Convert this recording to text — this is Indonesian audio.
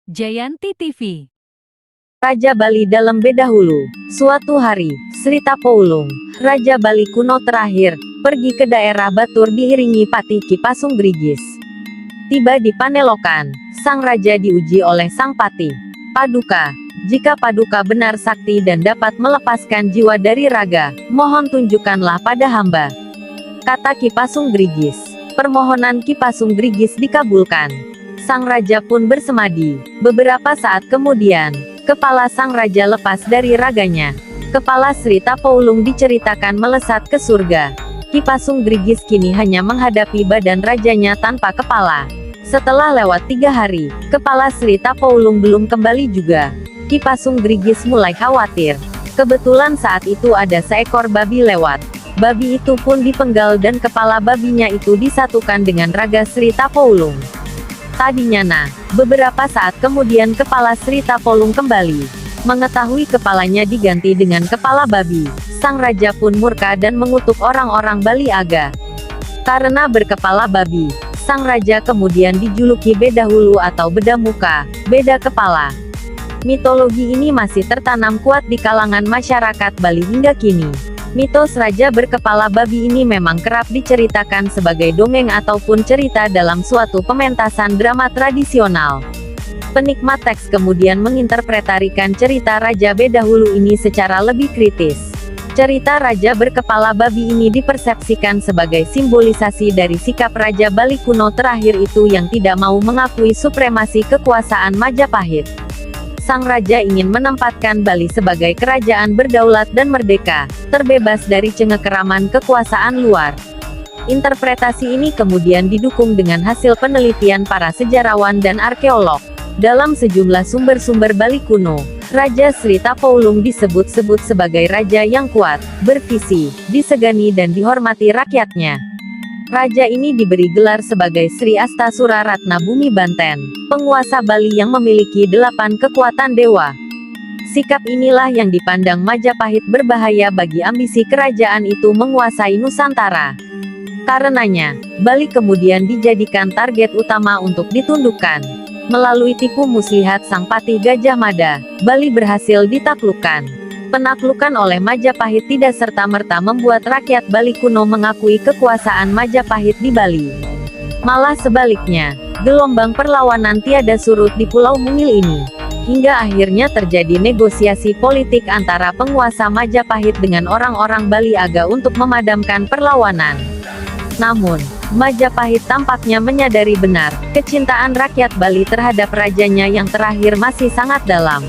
Jayanti TV. Raja Bali dalam Bedahulu. Suatu hari, Sri Tapowulung, Raja Bali kuno terakhir, pergi ke daerah Batur diiringi Patih Ki Pasung Grigis. Tiba di Panelokan, sang raja diuji oleh sang patih. Paduka, jika Paduka benar sakti dan dapat melepaskan jiwa dari raga, mohon tunjukkanlah pada hamba, kata Ki Pasung Grigis. Permohonan Ki Pasung Grigis dikabulkan. Sang raja pun bersemadi. Beberapa saat kemudian, kepala sang raja lepas dari raganya. Kepala Sri Tapowulung diceritakan melesat ke surga. Ki Pasung Grigis kini hanya menghadapi badan rajanya tanpa kepala. Setelah lewat 3 hari, kepala Sri Tapowulung belum kembali juga. Ki Pasung Grigis mulai khawatir. Kebetulan saat itu ada seekor babi lewat. Babi itu pun dipenggal dan kepala babinya itu disatukan dengan raga Sri Tapowulung. Tadinya beberapa saat kemudian kepala Sri Tapowulung kembali. Mengetahui kepalanya diganti dengan kepala babi, sang raja pun murka dan mengutuk orang-orang Bali Aga. Karena berkepala babi, sang raja kemudian dijuluki Bedahulu atau Beda Muka, Beda Kepala. Mitologi ini masih tertanam kuat di kalangan masyarakat Bali hingga kini. Mitos raja berkepala babi ini memang kerap diceritakan sebagai dongeng ataupun cerita dalam suatu pementasan drama tradisional. Penikmat teks kemudian menginterpretasikan cerita Raja Bedahulu ini secara lebih kritis. Cerita raja berkepala babi ini dipersepsikan sebagai simbolisasi dari sikap Raja Bali kuno terakhir itu yang tidak mau mengakui supremasi kekuasaan Majapahit. Sang raja ingin menempatkan Bali sebagai kerajaan berdaulat dan merdeka, terbebas dari cengekeraman kekuasaan luar. Interpretasi ini kemudian didukung dengan hasil penelitian para sejarawan dan arkeolog. Dalam sejumlah sumber-sumber Bali kuno, Raja Sri Tapowulung disebut-sebut sebagai raja yang kuat, bervisi, disegani dan dihormati rakyatnya. Raja ini diberi gelar sebagai Sri Astasura Ratna Bumi Banten, penguasa Bali yang memiliki 8 kekuatan dewa. Sikap inilah yang dipandang Majapahit berbahaya bagi ambisi kerajaan itu menguasai Nusantara. Karenanya, Bali kemudian dijadikan target utama untuk ditundukkan. Melalui tipu muslihat sang patih Gajah Mada, Bali berhasil ditaklukkan. Penaklukan oleh Majapahit tidak serta-merta membuat rakyat Bali kuno mengakui kekuasaan Majapahit di Bali. Malah sebaliknya, gelombang perlawanan tiada surut di Pulau Mungil ini. Hingga akhirnya terjadi negosiasi politik antara penguasa Majapahit dengan orang-orang Bali Aga untuk memadamkan perlawanan. Namun, Majapahit tampaknya menyadari benar, kecintaan rakyat Bali terhadap rajanya yang terakhir masih sangat dalam.